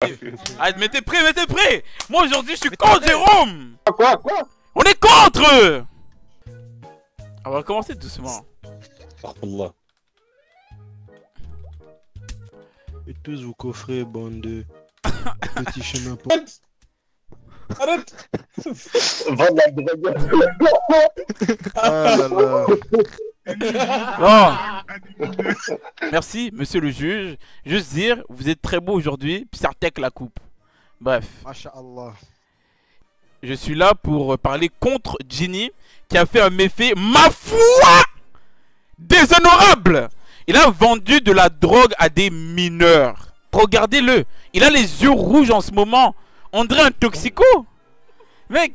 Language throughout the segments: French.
Allez, mettez prêt, mettez prêt. Moi aujourd'hui je suis contre Jérôme. Quoi? On est contre. On va commencer doucement. Allah. Et tous vous coffrez, bande de petits chemins pour... Arrête. Va la drague. Ah là là. Bon. Merci monsieur le juge. Juste dire, vous êtes très beau aujourd'hui, puis ça retèque la coupe. Bref. Masha'Allah. Je suis là pour parler contre Ginny, qui a fait un méfait, ma foi, déshonorable. Il a vendu de la drogue à des mineurs. Regardez-le, il a les yeux rouges en ce moment. On dirait un toxico. Mec,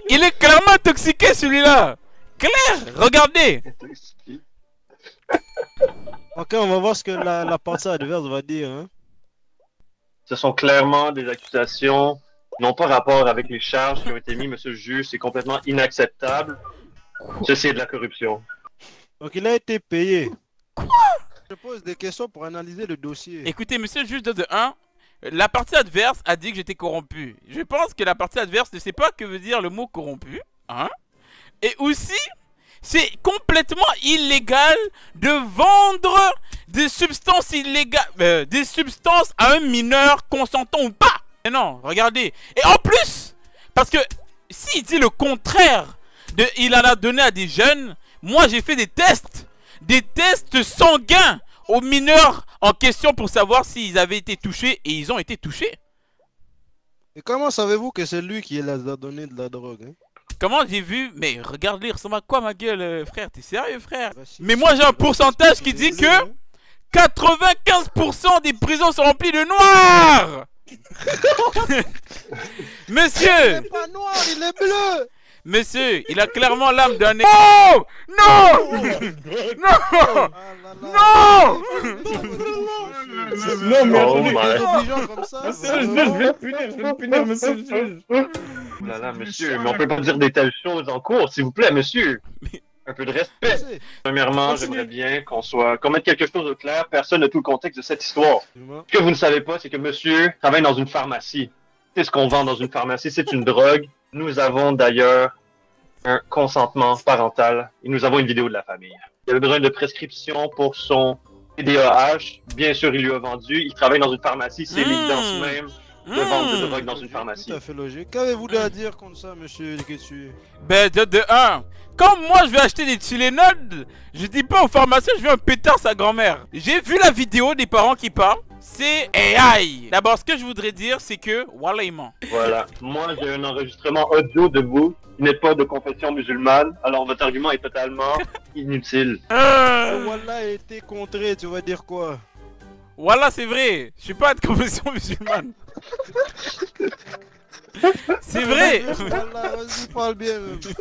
il est clairement intoxiqué celui-là. Clair, regardez. Ok, on va voir ce que la partie adverse va dire. Hein. Ce sont clairement des accusations qui n'ont pas rapport avec les charges qui ont été mises, monsieur le juge. C'est complètement inacceptable. Ceci est de la corruption. Donc il a été payé. Quoi? Je pose des questions pour analyser le dossier. Écoutez, monsieur le juge de 1, la partie adverse a dit que j'étais corrompu. Je pense que la partie adverse ne sait pas que veut dire le mot corrompu. Hein? Et aussi, c'est complètement illégal de vendre des substances illégales, des substances à un mineur consentant ou pas. Mais non, regardez. Et en plus, parce que s'il dit le contraire, il en a donné à des jeunes, moi j'ai fait des tests sanguins aux mineurs en question pour savoir s'ils avaient été touchés et ils ont été touchés. Et comment savez-vous que c'est lui qui les a donné de la drogue hein? Comment j'ai vu? Mais regarde-les, il ressemble à quoi ma gueule, frère? T'es sérieux, frère? Mais moi j'ai un pourcentage qui dit que 95% des prisons sont remplies de noirs. Monsieur! Il n'est pas noir, il est bleu! Monsieur, il a clairement l'âme d'un... Oh! Non! Non! Non! Non, mais je vais le punir, monsieur le juge. Oh là là, monsieur, mais on peut pas dire des telles choses en cours, s'il vous plaît, monsieur. Un peu de respect. Premièrement, j'aimerais bien qu'on mette quelque chose au clair. Personne n'a tout le contexte de cette histoire. Ce que vous ne savez pas, c'est que monsieur travaille dans une pharmacie. C'est ce qu'on vend dans une pharmacie, c'est une drogue. Nous avons d'ailleurs un consentement parental et nous avons une vidéo de la famille. Il avait besoin de prescription pour son TDAH. Bien sûr, il lui a vendu. Il travaille dans une pharmacie. C'est l'évidence même de vendre de drogue dans une pharmacie. Tout à fait logique. Qu'avez-vous à dire contre ça, monsieur Leketsu? Ben, de 1. Quand moi je vais acheter des Tylenol, je dis pas au pharmacien, je veux un pétard sa grand-mère. J'ai vu la vidéo des parents qui parlent. C'est AI. D'abord, ce que je voudrais dire, c'est que voilà, il ment. Voilà. Moi, j'ai un enregistrement audio de vous qui n'est pas de confession musulmane. Alors, votre argument est totalement inutile. Wallah a été contré, tu vas dire quoi? Voilà, c'est vrai. Je suis pas de confession musulmane. C'est vrai. Wallah, vas-y, parle bien.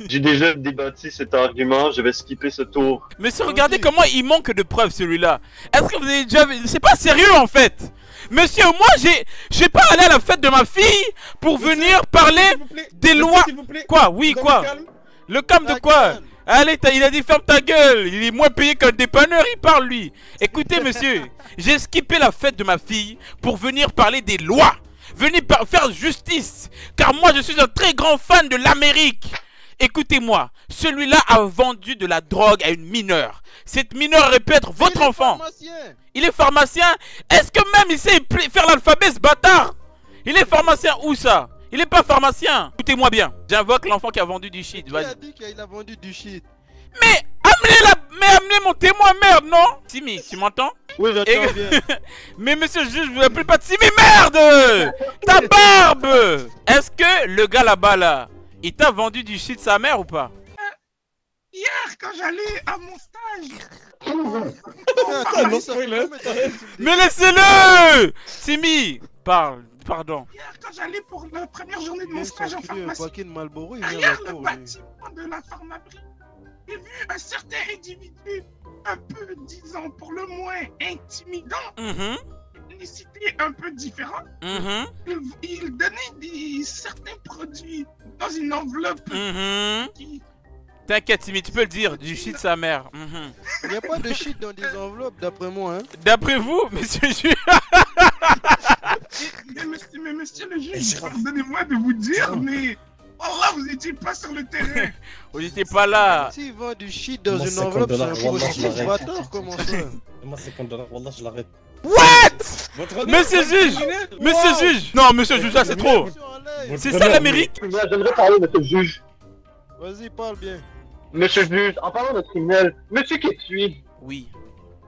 J'ai déjà débattu cet argument. Je vais skipper ce tour. Monsieur, regardez comment il manque de preuves celui-là. Est-ce que vous avez déjà vu? C'est pas sérieux en fait. Monsieur, moi j'ai pas allé à la fête de ma fille pour venir parler des lois. Quoi? Oui, quoi? Le calme de quoi? Allez, il a dit ferme ta gueule. Il est moins payé qu'un dépanneur, il parle lui. Écoutez monsieur, j'ai skippé la fête de ma fille pour venir parler des lois. Venez faire justice, car moi je suis un très grand fan de l'Amérique. Écoutez-moi, celui-là a vendu de la drogue à une mineure. Cette mineure aurait pu être votre enfant. Il est pharmacien. Est-ce que même il sait faire l'alphabet, ce bâtard? Il est pharmacien où ça? Il est pas pharmacien. Écoutez-moi bien, j'invoque l'enfant qui a vendu du shit. Qui a dit qu'il a vendu du shit? Mais amenez mon témoin, merde, non? Simi, tu m'entends? Oui, j'entends bien. Mais monsieur le juge, je vous appelle pas de Simi, merde! Ta barbe! Est-ce que le gars là-bas, là, il t'a vendu du shit sa mère ou pas? Hier, quand j'allais à mon stage. Mais laissez-le! Simi, pardon. Hier, quand j'allais pour la première journée de mon stage en pharmacie, Malboro, derrière le bâtiment de la pharmacie, j'ai vu un certain individu, un peu, disons, pour le moins intimidant, ethnicité un peu différente. Il donnait certains produits dans une enveloppe qui... T'inquiète, Simi, tu peux le dire, du shit sa mère. Il n'y a pas de shit dans des enveloppes, d'après moi. Hein. D'après vous, monsieur le juge? Mais monsieur le juge, pardonnez-moi de vous dire, mais... Oh là, vous étiez pas sur le terrain. Vous étiez pas là. S'il vend du shit dans une enveloppe, c'est un processus bâtard, comment ça? Moi, $50, Wallah, je l'arrête. What? Monsieur juge! Monsieur juge! Non, monsieur juge, là, c'est trop! C'est ça l'Amérique? J'aimerais parler, monsieur le juge. Vas-y, parle bien. Monsieur le juge, en parlant de criminel, monsieur Ketui, Oui.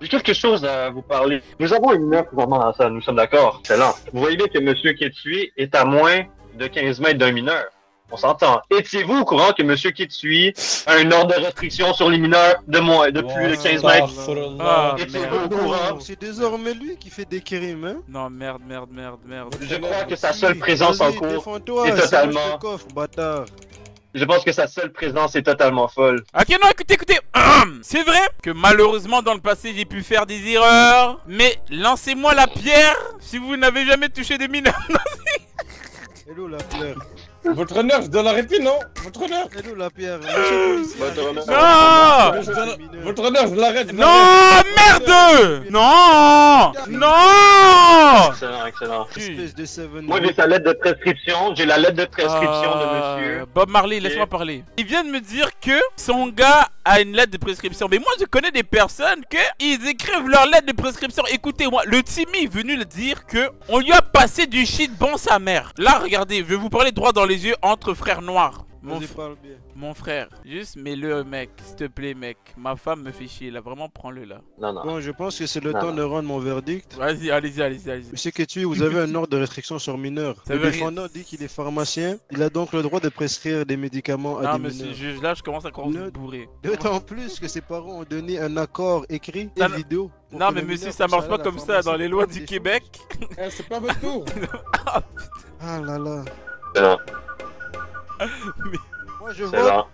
j'ai quelque chose à vous parler. Nous avons une meurtre vraiment dans ça, nous sommes d'accord. Excellent. Vous voyez bien que monsieur Ketui est à moins de 15 mètres d'un mineur. On s'entend. Étiez-vous au courant que monsieur Ketui a un ordre de restriction sur les mineurs de plus de 15 mètres? Ah, Étiez-vous au merde. courant? C'est désormais lui qui fait des crimes, hein? Non, merde. Je crois que sa seule présence en Vas-y, cours défends-toi, est sinon totalement... je te coffre, bâtard. Je pense que sa seule présence est totalement folle. Ok, non, écoutez. C'est vrai que malheureusement dans le passé j'ai pu faire des erreurs. Mais lancez-moi la pierre si vous n'avez jamais touché des mineurs. Hello la pierre. Votre honneur, je dois l'arrêter, non? Votre honneur. Hello la pierre. Monsieur policier. Votre honneur. Non! Votre honneur, je l'arrête. Non! Merde! Non! Non! Excellent, excellent. Espèce de seven. Moi j'ai sa lettre de prescription, j'ai la lettre de prescription de monsieur. Bob Marley, laisse-moi parler. Il vient de me dire que son gars a une lettre de prescription. Mais moi je connais des personnes que ils écrivent leur lettre de prescription. Écoutez-moi, le Timmy est venu le dire que on lui a passé du shit bon sa mère. Là regardez, je vais vous parler droit dans les yeux entre frères noirs. Vas-y, parle bien. Mon frère, juste mets-le mec, s'il te plaît mec. Ma femme me fait chier là, vraiment prends-le là. Non, non. Bon, je pense que c'est le Non, temps non. de rendre mon verdict. Vas-y, allez-y. Monsieur Ketui, vous avez un ordre de restriction sur mineurs. Ça Le veut défendant dit qu'il est pharmacien. Il a donc le droit de prescrire des médicaments à Non des monsieur mineurs. juge, là je commence à croire que vous Ne- êtes bourré. D'autant plus que ses parents ont donné un accord écrit et Ça- vidéo. pour Non que mais le monsieur mineur ça puisse marche aller pas à la comme ça pharmacie dans les pour lois prendre du des Québec. Eh, c'est pas votre tour. Ah là là. Excellent. Moi je vote. Excellent.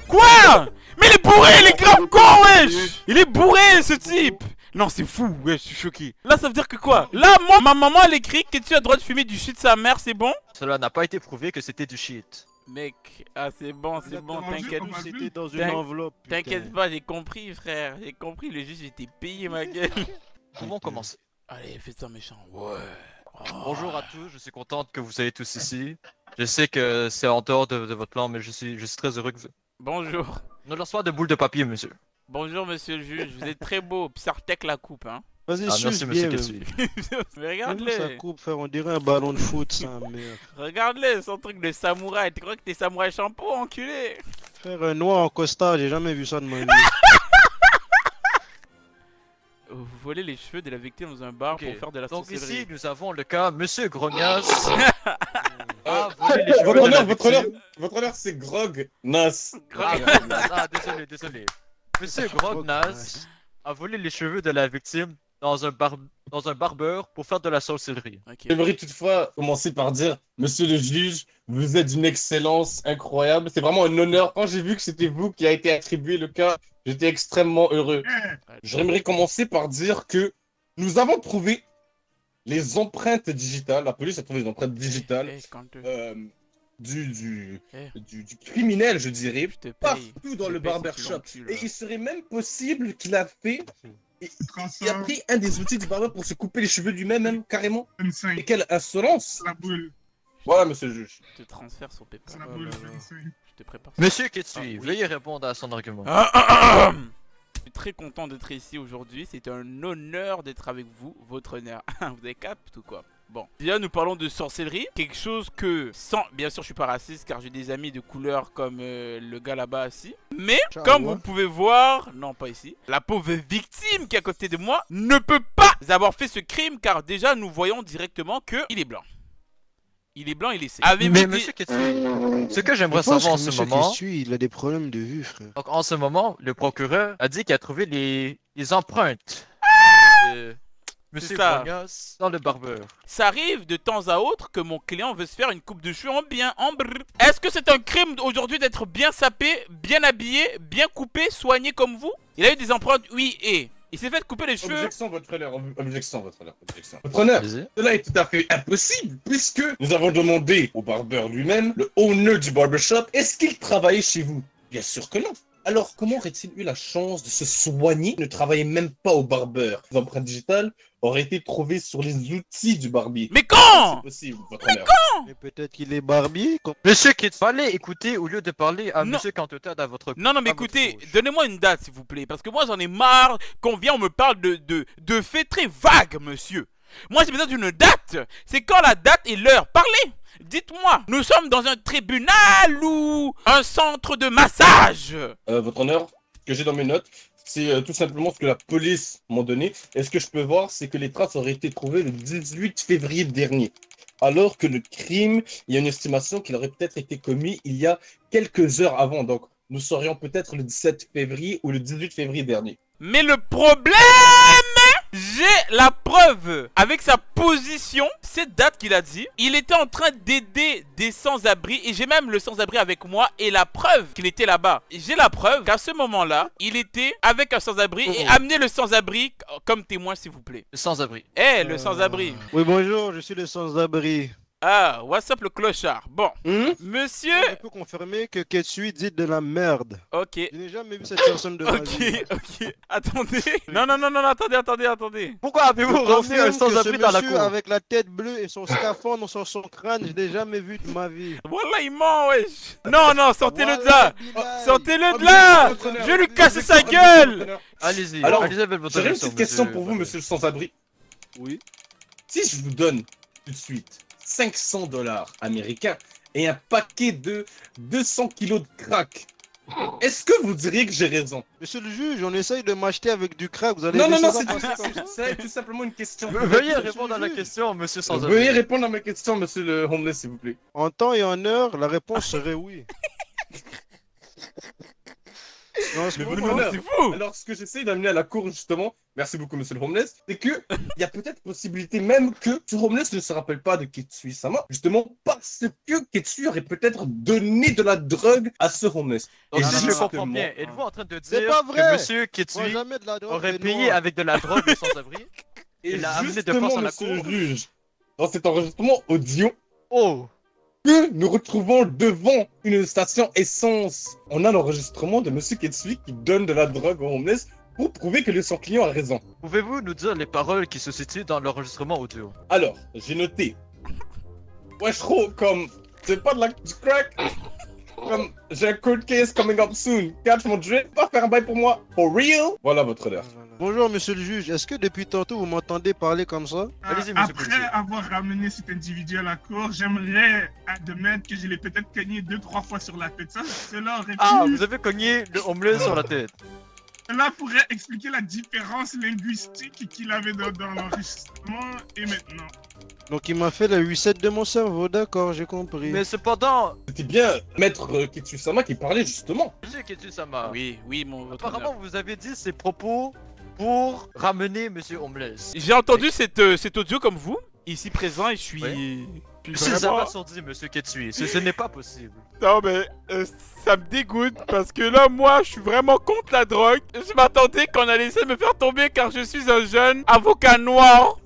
Quoi? Mais il est bourré, il est grave con wesh. Il est bourré ce type. Non c'est fou, ouais je suis choqué. Là ça veut dire que quoi? Là moi, ma maman elle écrit que tu as le droit de fumer du shit de sa mère, c'est bon? Cela n'a pas été prouvé que c'était du shit. Mec, ah c'est bon, t'inquiète. C'était dans une T'inquiète- enveloppe. putain. T'inquiète pas, j'ai compris frère, j'ai compris, le juge était payé ma gueule. Pouvons commencer. Allez, fais ça méchant, ouais. Oh. Bonjour à tous, je suis contente que vous soyez tous ici. Je sais que c'est en dehors de votre plan, mais je suis très heureux que vous... Bonjour. Ne lance pas de boules de papier, monsieur. Bonjour monsieur le juge, vous êtes très beau, Psartec la coupe hein. Vas-y, Ah, suce merci, bien. monsieur même. Ketsuy. Mais Même sa regarde-le, coupe, frère, on dirait un ballon de foot, ça, merde. regarde-le, son truc de samouraï, tu crois que t'es samouraï shampoo, enculé? Frère, un noir en costard, j'ai jamais vu ça de ma vie. Vous volez les cheveux de la victime dans un bar Ok, pour faire de la Donc sorcellerie. ici, nous avons le cas Monsieur Grognas. Ah, volé les cheveux de la victime. votre honneur, c'est Grog Nas. Ah, désolé. Monsieur Grognas a volé les cheveux de la victime dans un barbeur pour faire de la sorcellerie. Ok. J'aimerais toutefois commencer par dire, monsieur le juge, vous êtes d'une excellence incroyable. C'est vraiment un honneur. Quand j'ai vu que c'était vous qui a été attribué le cas, j'étais extrêmement heureux. J'aimerais commencer par dire que nous avons trouvé les empreintes digitales. La police a trouvé les empreintes digitales Eh, quand du Eh. criminel, je dirais, je te paye. partout dans Je le te paye si tu barbershop. l'encules, Et là. il serait même possible qu'il a fait... Il a pris un des outils du barbeur pour se couper les cheveux lui-même, même, carrément. Et 25. quelle insolence! La boule. Voilà, monsieur le juge. Je te transfère sur PayPal. C'est la Oh boule. là là. 25. Je te prépare. Monsieur Ketsuy, Ah, oui. veuillez répondre à son argument. Je suis très content d'être ici aujourd'hui. C'est un honneur d'être avec vous, votre honneur. Vous avez capté ou quoi? Bon, déjà nous parlons de sorcellerie, quelque chose que sans... Bien sûr je suis pas raciste car j'ai des amis de couleur comme le gars là-bas assis. Mais Ciao, comme ouais. vous pouvez voir, non pas ici, la pauvre victime qui est à côté de moi ne peut pas avoir fait ce crime car déjà nous voyons directement que il est blanc. Il est blanc, il est sec. Avez-vous Mais dit- monsieur Ketsuy, ce que j'aimerais Je pense savoir en que ce monsieur moment... Ketsuy, il a des problèmes de vue, frère. Donc en ce moment, le procureur a dit qu'il a trouvé les empreintes de Monsieur ça. Grognas dans le barbeur. Ça arrive de temps à autre que mon client veut se faire une coupe de cheveux en brr. Est-ce que c'est un crime aujourd'hui d'être bien sapé, bien habillé, bien coupé, soigné comme vous? Il a eu des empreintes, oui, et il s'est fait couper les cheveux. Objection, votre honneur. Objection, votre honneur. Objection. Votre honneur, Vas-y. cela est tout à fait impossible, puisque nous avons demandé au barbeur lui-même, le owner du barbershop, est-ce qu'il travaillait chez vous? Bien sûr que non. Alors, comment aurait-il eu la chance de se soigner? Il ne travaillait même pas au barbeur. Les empreintes digitales auraient été trouvées sur les outils du barbier. Mais quand? C'est possible, votre honneur. Mais peut-être qu'il est barbier. Monsieur Kitsu, fallait écouter au lieu de parler à Non. Monsieur Cantotade à votre. Non, mais à votre écoutez, gauche. donnez-moi une date, s'il vous plaît. Parce que moi, j'en ai marre qu'on vient, on me parle de faits très vagues, monsieur. Moi, j'ai besoin d'une date. C'est quand la date et l'heure. Parlez. Dites-moi, nous sommes dans un tribunal ou un centre de massage? Votre honneur, ce que j'ai dans mes notes, c'est tout simplement ce que la police m'a donné. Et ce que je peux voir, c'est que les traces auraient été trouvées le 18 février dernier. Alors que le crime, il y a une estimation qu'il aurait peut-être été commis il y a quelques heures avant. Donc, nous serions peut-être le 17 février ou le 18 février dernier. Mais le problème, j'ai la preuve avec sa position, cette date qu'il a dit. Il était en train d'aider des sans-abri et j'ai même le sans-abri avec moi et la preuve qu'il était là-bas. J'ai la preuve qu'à ce moment-là, il était avec un sans-abri et amenez le sans-abri comme témoin s'il vous plaît. Sans-abri. Eh, le sans-abri. Oui, bonjour, je suis le sans-abri. Ah, what's up le clochard? Bon, monsieur... Je peux confirmer que Ketsui dit de la merde. Ok. Je n'ai jamais vu cette personne de ma vie. Ok, attendez. Non, attendez. Pourquoi avez-vous Je ramené un confirme que sans-abri ce dans la monsieur cour? avec la tête bleue et son scaphandre sur son crâne, je l'ai jamais vu de ma vie. Voilà, il ment, wesh. Non, sortez-le de Voilà, là. Bilal. Sortez-le de là. Je vais lui casser sa gueule. Allez-y, Alors, allez-y avec votre J'aurais une version, petite question monsieur. pour vous, monsieur le sans-abri. Oui. Si je vous donne tout de suite 500 $ américains et un paquet de 200 kilos de crack, est-ce que vous diriez que j'ai raison? Monsieur le juge, on essaye de m'acheter avec du crack, vous allez Non, laisser ça c'est passer comme ça? c'est tout simplement une question. Veuillez répondre à la question, monsieur sans-abri. Veuillez répondre à ma question, monsieur le homeless, s'il vous plaît. En temps et en heure, la réponse serait oui. Non, c'est Mais pas vous vrai. l'honneur. C'est fou. Alors, ce que j'essaie d'amener à la cour, justement, merci beaucoup, monsieur le homeless, c'est que il y a peut-être possibilité même que ce homeless ne se rappelle pas de Ketsui-sama, justement parce que Ketsui aurait peut-être donné de la drogue à ce homeless. Donc Et si je justement- comprends bien, êtes-vous en train de C'est dire pas que vrai. monsieur Moi, Ketsui jamais de la drogue aurait et payé noir. avec de la drogue le sans-abri? Et Il a amené de justement, force à la monsieur le cour. juge, dans cet enregistrement audio, Oh! que nous retrouvons devant une station essence. On a l'enregistrement de monsieur Ketsui qui donne de la drogue au homeless pour prouver que son client a raison. Pouvez-vous nous dire les paroles qui se situent dans l'enregistrement audio? Alors, j'ai noté. Wesh, comme c'est pas de la du crack. Comme j'ai un court case coming up soon. Catch mon drip, pas faire un bail pour moi. For real? Voilà votre honneur. Bonjour monsieur le juge, est-ce que depuis tantôt vous m'entendez parler comme ça? Allez-y, monsieur Après policier. avoir ramené cet individu à la cour, j'aimerais admettre que je l'ai peut-être cogné 2-3 fois sur la tête. Ça, cela aurait Ah, pu... vous avez cogné le homeless sur la tête. Cela pourrait expliquer la différence linguistique qu'il avait dans l'enregistrement et maintenant. Donc il m'a fait la 8-7 de mon cerveau, d'accord, j'ai compris. Mais cependant, C'était bien maître Ketsui-sama qui parlait justement. monsieur Ketsu-sama, Oui, votre apparemment honneur. vous avez dit ces propos pour ramener monsieur homeless. J'ai entendu cet audio comme vous, ici présent, et je suis... Oui. je suis Ça vraiment- m'a sourdi, monsieur Ketsui. Ce n'est pas possible. Non mais ça me dégoûte parce que là moi je suis vraiment contre la drogue. Je m'attendais qu'on allait essayer de me faire tomber car je suis un jeune avocat noir.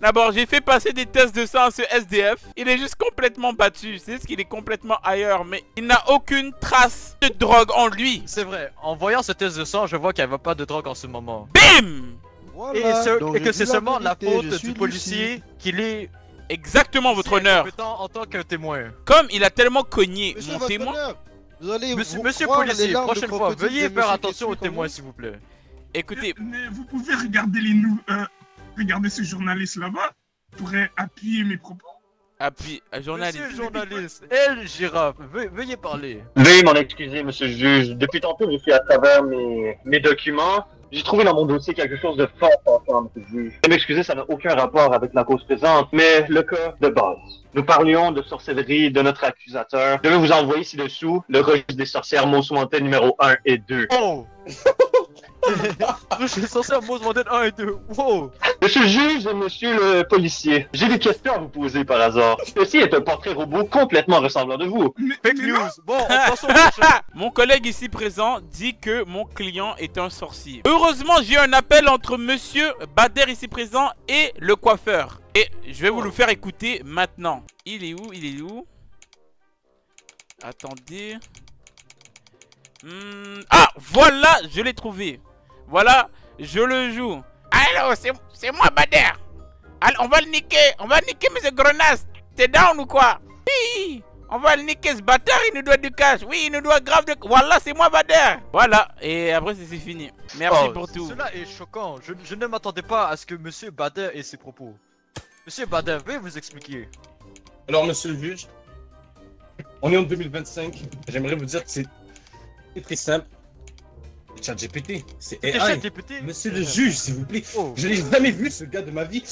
D'abord j'ai fait passer des tests de sang à ce SDF. Il est juste complètement battu. C'est ce qu'il est complètement ailleurs mais il n'a aucune trace de drogue en lui. C'est vrai, en voyant ce test de sang, je vois qu'il n'y avait pas de drogue en ce moment. Bim! Voilà, donc Et je que dis c'est seulement la vérité, je faute suis du policier qu'il est Exactement votre si honneur. incompétent en tant que témoin. Comme il a tellement cogné Monsieur mon votre témoin. honneur, vous allez Monsieur, vous monsieur croire les policier, larmes de prochaine fois, crocodile veuillez de faire monsieur attention aux Ketsui comme témoins, vous. s'il vous plaît. Écoutez, Mais vous pouvez regarder regardez ce journaliste là-bas. Pourrait appuyer mes propos. appui à journaliste. Monsieur le journaliste, elle, girafe, veuillez parler. Veuillez m'en excuser, monsieur le juge. Depuis tantôt, je suis à travers mes documents. J'ai trouvé dans mon dossier quelque chose de fort important, monsieur le juge. Veuillez m'excuser, ça n'a aucun rapport avec la cause présente, mais le cas de base. Nous parlions de sorcellerie de notre accusateur. Je vais vous envoyer ci-dessous le registre des sorcières Most Wanted numéro 1 et 2. Oh! Je suis censé à Most Wanted 1 et 2. Wow! Monsieur le juge et monsieur le policier, j'ai des questions à vous poser par hasard. Ceci est un portrait robot complètement ressemblant de vous. Fake Mais news! non, Bon, on passe au prochain. Mon collègue ici présent dit que mon client est un sorcier. Heureusement, j'ai eu un appel entre monsieur Bader ici présent et le coiffeur. Et je vais vous le faire écouter maintenant. Il est où? Attendez. Ah, voilà, je l'ai trouvé. Voilà, je le joue. Allô, c'est moi, Bader. Allez, on va le niquer, monsieur Grenas. T'es down ou quoi? Oui, on va le niquer, ce bâtard, il nous doit du cash. Oui, il nous doit grave de... Voilà, c'est moi, Bader. Voilà, et après, c'est fini. Merci pour tout. Cela est choquant. Je ne m'attendais pas à ce que monsieur Bader ait ses propos. Monsieur Bader, veuillez vous expliquer. Alors, monsieur le juge, on est en 2025. J'aimerais vous dire que c'est très simple. ChatGPT, c'est AI. ChatGPT. Monsieur le juge, s'il vous plaît. Oh. Je n'ai jamais vu ce gars de ma vie.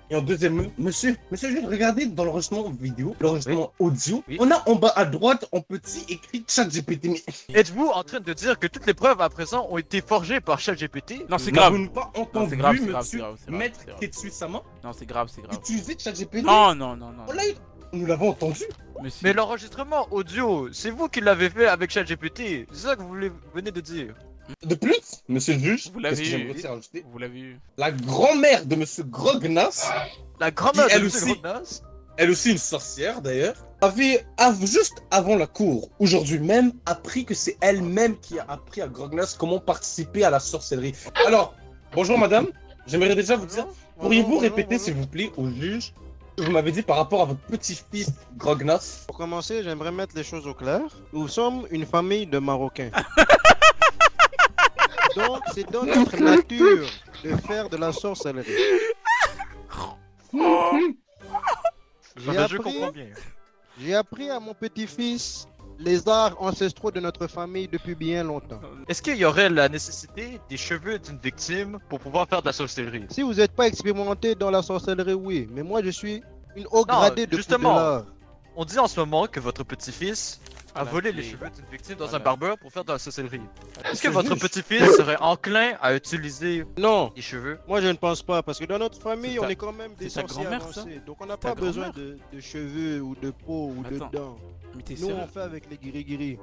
Et en deuxième, monsieur le juge, regardez dans l'enregistrement vidéo, l'enregistrement audio. Oui. On a en bas à droite, en petit, écrit ChatGPT. Mais Êtes-vous en train de dire que toutes les preuves à présent ont été forgées par ChatGPT? Non, c'est grave. n'avons-nous pas entendu, c'est grave, c'est grave, monsieur, c'est grave, c'est grave, Maître c'est grave. Ketsui-sama Non, c'est grave, c'est grave. utiliser ChatGPT? Non. On l'a eu. Nous l'avons entendu. Monsieur. Mais l'enregistrement audio, c'est vous qui l'avez fait avec ChatGPT. C'est ça que vous venez de dire. De plus, monsieur le juge, Vous l'avez qu'est-ce que eu. j'aimerais aussi rajouter? Vous l'avez eu. La grand-mère de monsieur Grognas, La grand-mère Qui, de elle monsieur aussi. Grognas. elle aussi une sorcière d'ailleurs, avait juste avant la cour, aujourd'hui même, appris que c'est elle-même qui a appris à Grognas comment participer à la sorcellerie. Alors, bonjour madame, j'aimerais déjà vous dire, pourriez-vous répéter s'il vous plaît au juge ce que vous m'avez dit par rapport à votre petit-fils Grognas? Pour commencer, j'aimerais mettre les choses au clair. Nous sommes une famille de Marocains. Donc, c'est dans notre nature de faire de la sorcellerie. Je comprends bien. J'ai appris à mon petit-fils les arts ancestraux de notre famille depuis bien longtemps. Est-ce qu'il y aurait la nécessité des cheveux d'une victime pour pouvoir faire de la sorcellerie? Si vous n'êtes pas expérimenté dans la sorcellerie, oui. Mais moi, je suis une haut gradée de justement. Poudlard. On dit en ce moment que votre petit-fils a Voilà, volé les et- cheveux d'une victime dans Voilà. un barbeur pour faire de la sorcellerie. Est-ce que C'est votre juste. petit-fils serait enclin à utiliser Non, des cheveux? moi je ne pense pas. Parce que dans notre famille, C'est ta- on est quand même des c'est ta sorciers grand-mère, ça? avancés. Donc on n'a Ta pas besoin grand-mère? de cheveux ou de peau ou de Attends. dents. Mais t'es Nous, sérieux? on fait avec les guiri-guiri.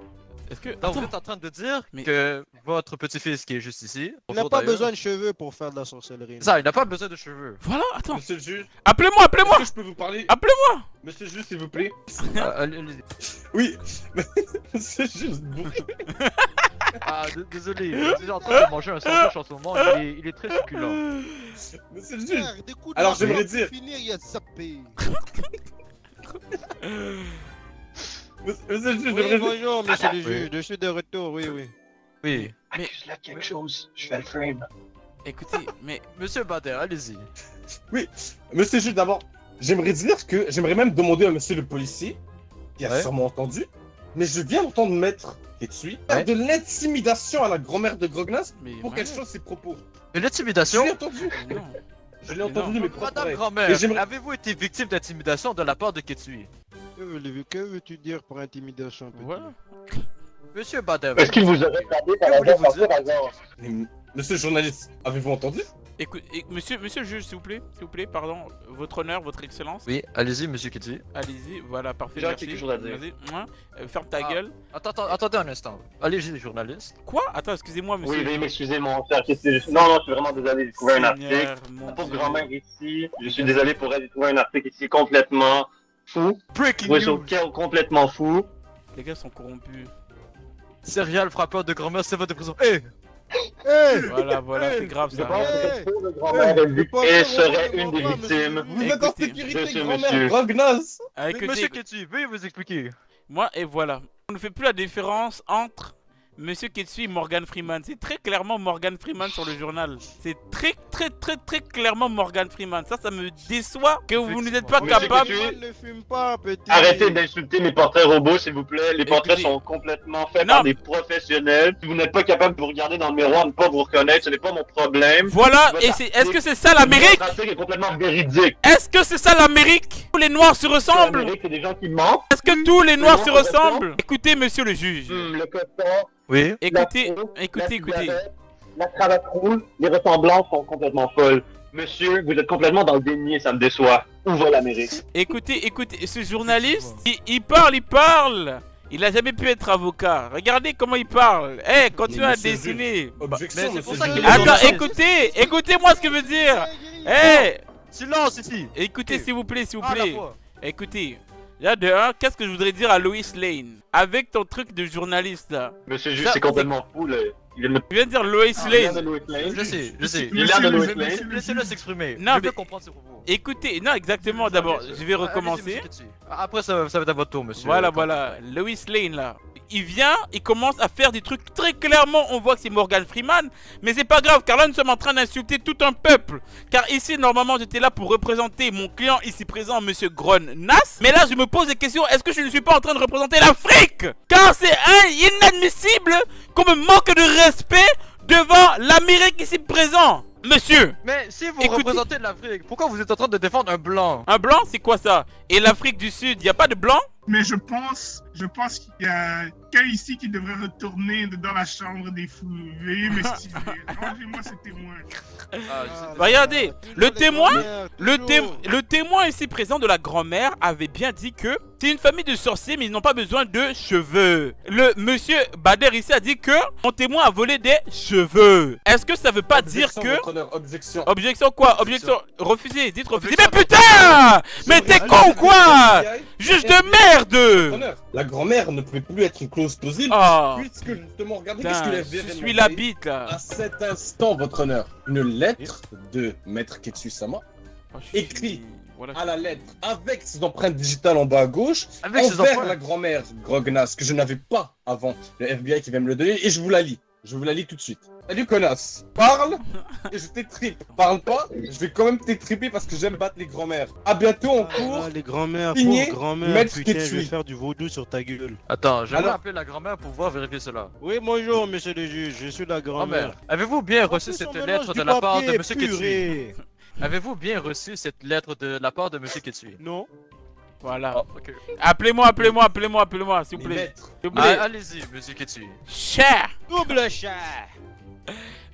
Est-ce que... Donc Attends. vous êtes en train de dire Mais- que votre petit-fils qui est juste ici, Il n'a bonjour pas d'ailleurs. besoin de cheveux pour faire de la sorcellerie. Ça, il n'a pas besoin de cheveux. Voilà, attends. Monsieur le juge, Appelez-moi, appelez-moi. est-ce que je peux vous parler? Appelez-moi. Monsieur le juge, s'il vous plaît. Allez-y. Oui, monsieur le juge, Ah, désolé, je suis en train de manger un sandwich en ce moment, il est très succulent. monsieur le juge. Frère, des coups de Alors, marteau j'aimerais pour dire- finir, il y a zappé. Monsieur le juge, Oui, j'aimerais dire. bonjour, monsieur le Oui. juge. Je suis de retour, oui, oui. Oui. Accuse-la de quelque chose, je vais le frame. Écoutez, mais... Monsieur Bader, allez-y. Monsieur le juge, d'abord, j'aimerais dire que j'aimerais même demander à monsieur le policier, qui a Ouais. sûrement entendu, mais je viens d'entendre maître Ketsui faire Ouais. de l'intimidation à la grand-mère de Grognas mais pour qu'elle ouais. change ses propos. De Je l'intimidation? l'ai entendu, Mais non. je l'ai Mais entendu non. de mes propres Madame oreilles. grand-mère, Et j'aimerais- avez-vous été victime d'intimidation de la part de Ketsui? Que veux-tu dire pour intimidation, petit? Voilà. Monsieur Bader, Est-ce qu'il vous aurait regardé par Que voulez-vous hasard, dire? par hasard? Mais, monsieur le journaliste, avez-vous entendu? Écoute, monsieur le juge, s'il vous plaît, pardon, votre honneur, votre excellence. Oui, allez-y, monsieur Ketsui. Allez-y, voilà, parfait, J'ai merci. quelque chose à dire. Vas-y, mouah. Ferme ta Ah. gueule. Attendez un instant. Allez-y, journaliste. Quoi? Attends, excusez-moi, monsieur. Oui, veuillez m'excuser, mon cher. Non, je suis vraiment désolé, j'ai trouvé un article. Seigneur, mon La pauvre Dieu. grand-mère ici, je suis désolé pour elle, j'ai trouvé un article ici complètement fou. Breaking Oui, news! complètement fou. Les gars sont corrompus. Serial frappeur de grand-mère, c'est votre prison. Eh! Hey! Voilà, c'est grave Je ça. pense Hey! que cette pauvre grand-mère et serait une des victimes. Vous êtes en Écoutez, sécurité, monsieur, grand-mère monsieur. Grognas! Ah, Mais écoutez, monsieur Ketsui, veuillez vous expliquer. moi et voilà. On ne fait plus la différence entre Monsieur Ketsui et Morgan Freeman. C'est très clairement Morgan Freeman sur le journal. C'est très clairement Morgan Freeman. Ça me déçoit que vous n'êtes pas Monsieur capable. Ketsui. Ne fume pas, petit. Arrêtez d'insulter mes portraits robots, s'il vous plaît. Les portraits Écoutez. sont complètement faits Non. par des professionnels. Si vous n'êtes pas capable de vous regarder dans le miroir, de ne pas vous reconnaître, ce n'est pas mon problème. Voilà, Votre et est-ce que c'est ça l'Amérique? Votre article est complètement véridique. Est-ce que c'est ça l'Amérique? Tous les noirs se ressemblent? L'Amérique, c'est des gens qui mentent. Est-ce que tous les noirs se Non, honnêtement. ressemblent? Écoutez, monsieur le juge. Le coton, Oui. Écoutez, la peau, écoutez, la écoutez. cigarette, la cravate rouge, les ressemblances sont complètement folles. Monsieur, vous êtes complètement dans le déni et ça me déçoit. Où va l'Amérique? Écoutez, ce journaliste, il parle. Il a jamais pu être avocat. Regardez comment il parle. Eh, continue à monsieur le dessiner. Objection, Mais c'est monsieur pour le ça juge. qu'il est Attends, journaliste. écoutez-moi ce que je veux dire. Eh, Silence ici! écoutez s'il vous plaît, À la fois. Écoutez, Là, de un, qu'est-ce que je voudrais dire à Lois Lane? Avec ton truc de journaliste là. Monsieur le juge, c'est complètement fou, là. Il vient de Tu viens de dire Lois Lane. Je sais. Il est là de Lois Lane. Laissez-le s'exprimer. Non, Je mais- veux comprendre ses propos. Écoutez, non, exactement, d'abord, je vais recommencer. Allez-y, monsieur Ketsu. Après, ça va être à votre tour, monsieur. Voilà. Lois Lane là. Il vient, il commence à faire des trucs très clairement. On voit que c'est Morgan Freeman. Mais c'est pas grave, car là nous sommes en train d'insulter tout un peuple. Car ici, normalement, j'étais là pour représenter mon client ici présent, monsieur Gron Nas. Mais là, je me pose des questions. Est-ce que je ne suis pas en train de représenter l'Afrique? Car c'est inadmissible qu'on me manque de respect devant l'Amérique ici présent. Monsieur! Mais si vous Écoutez- représentez l'Afrique, pourquoi vous êtes en train de défendre un blanc? Un blanc, c'est quoi ça? Et l'Afrique du Sud, y a pas de blanc? Mais je pense qu'il y a quelqu'un ici qui devrait retourner dans la chambre des fous. Veuillez m'estimer. Rangez-moi ce témoin. Regardez, le témoin, le toujours. témoin ici présent de la grand-mère avait bien dit que c'est une famille de sorciers mais ils n'ont pas besoin de cheveux. Le monsieur Bader ici a dit que mon témoin a volé des cheveux. Est-ce que ça veut pas dire que... Votre honneur, objection. Objection quoi? Objection refusée, dites refusée. Mais putain! Mais t'es con ou quoi? Juge de merde! Honneur, la grand-mère ne pouvait plus être une clause plausible. Oh, Puisque justement, regardez qu'est-ce que putain, la FBI je vient suis de la m'envoyer. bite là. À cet instant, votre honneur, une lettre de Maître Ketsu-sama, écrit Voilà. à la lettre, avec ses empreintes digitales en bas à gauche, Avec ses envers empreintes. la grand-mère Grognas, que je n'avais pas avant le FBI qui vient me le donner, et je vous la lis. Je vous la lis tout de suite. Salut connasse, parle et je t'étripe. Parle pas, je vais quand même t'étriper parce que j'aime battre les grand-mères. A bientôt en cours. Les grand-mères, signé pauvre grand-mère, Maître putain, je Ketsu. vais faire du vaudou sur ta gueule. Attends, j'aimerais Alors- appeler la grand-mère pour pouvoir vérifier cela. Oui, bonjour, monsieur le juge, je suis la grand-mère. Grand-mère, avez-vous bien reçu En plus, cette on mélange lettre du de la part de papier, monsieur Ketsu? purée. Avez-vous bien reçu cette lettre de la part de monsieur Ketsu? Non. Voilà. Oh, ok. Appelez-moi, s'il vous Les plaît. maîtres. S'il vous plaît. Allez-y, monsieur Ketsu. Cher. Double chat.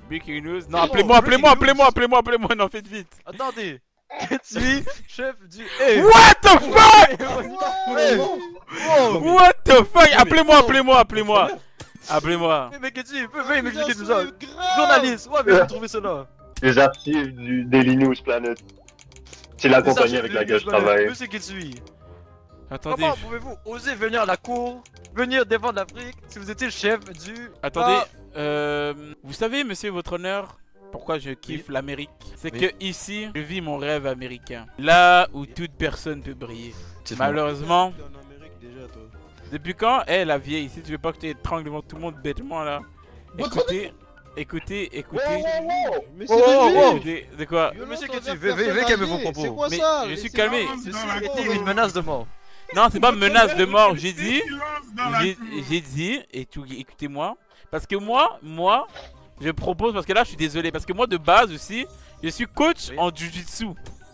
Breaking news. Non, bon, appelez-moi, breaking appelez-moi, non, faites vite. Attendez. Ketsu, chef du... Hey. What the fuck? Hey. What the fuck? Appelez-moi. Honneur, Appelez-moi. Mais Ketsu, veuillez m'expliquer tout ça. Journaliste, où avez-vous trouvé cela? Les archives du Daily News Planet. C'est la compagnie avec laquelle je travaille. Monsieur Ketsu, Attendez. comment pouvez-vous oser venir à la cour, venir défendre l'Afrique, si vous étiez le chef du... Attendez. Ah, Vous savez, monsieur, votre honneur, pourquoi je kiffe l'Amérique? C'est Oui. que ici, je vis mon rêve américain. Là où toute personne peut briller. dites-moi. Malheureusement, T'es en Amérique déjà, toi. depuis quand? La vieille ici, tu veux pas que je t'étrangle devant tout le monde bêtement là? Votre Écoutez. Mais Oh, c'est oh, le Écoutez, de quoi? Monsieur Violence Ketsu, envers veuillez personne calmer vos âgée, propos. C'est quoi Mais ça? je suis Laissez calmé. la- Ceci Dans la était cour. une menace de mort. Non, c'est pas menace de mort, j'ai dit. Silence dans la cour. J'ai dit, et tout, écoutez-moi, parce que moi, je propose, parce que là je suis désolé, parce que moi de base aussi, je suis coach Oui. en Jiu-Jitsu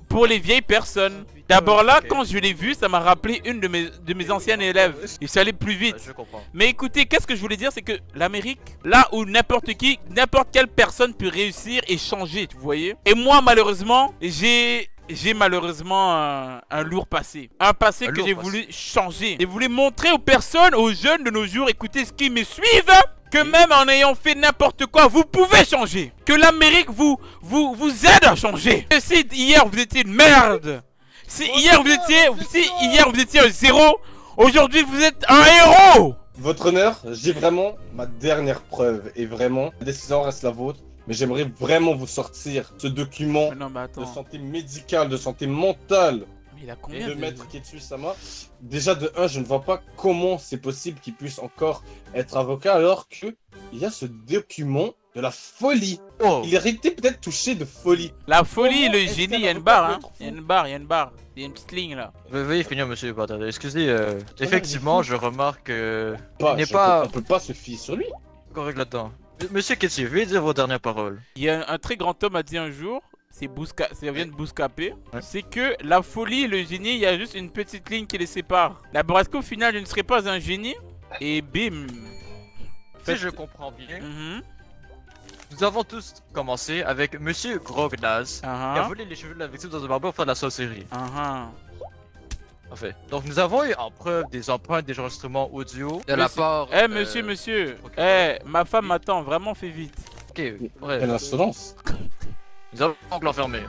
pour les vieilles personnes. D'abord là, Ok. quand je l'ai vu, ça m'a rappelé une de mes anciennes élèves. Il suis allé plus vite. Je comprends. Mais écoutez, qu'est-ce que je voulais dire, c'est que l'Amérique, là où n'importe qui, n'importe quelle personne peut réussir et changer, vous voyez. Et moi, malheureusement, j'ai malheureusement un lourd passé. Un passé Un que lourd j'ai passé. voulu changer. J'ai voulu montrer aux personnes, aux jeunes de nos jours, écoutez ce qui me suivent, que même en ayant fait n'importe quoi, vous pouvez changer. Que l'Amérique vous aide à changer. Et si hier vous étiez une merde, si hier vous étiez un zéro, aujourd'hui vous êtes un héros. Votre honneur, j'ai vraiment ma dernière preuve, et vraiment, la décision reste la vôtre, mais j'aimerais vraiment vous sortir ce document Mais non mais de attends, santé médicale, de santé mentale mais il a et combien de Maître Ketsu-sama. Déjà de 1, je ne vois pas comment c'est possible qu'il puisse encore être avocat alors que il y a ce document de la folie. Oh, Il aurait été peut-être touché de folie. La folie, Comment le est-ce génie, qu'un il y a une avocat barre, peut hein. être fou Il y a une petite ligne là. veuillez finir, monsieur Bartel. Excusez, effectivement, je remarque que... Pas, n'est je pas- peux- on peut pas se fier sur lui. Correct là-dedans. Monsieur Ketsu, veuillez dire vos dernières paroles. Il y a un très grand homme a dit un jour, ça vient de Bouscapé, Ouais. c'est que la folie et le génie, il y a juste une petite ligne qui les sépare. D'abord, est-ce qu'au final, je ne serais pas un génie? Et bim. Si je comprends bien, Mhm. nous avons tous commencé avec monsieur Grognaz, qui a Ah volé les cheveux de la victime dans un barbare pour faire de la sorcellerie. ah. Ah En fait. Donc nous avons eu en preuve des empreintes, des enregistrements audio de la Monsieur- part... Eh monsieur, ma femme m'attend, vraiment fais vite. Ok, bref. Quelle insolence. Nous allons donc l'enfermer.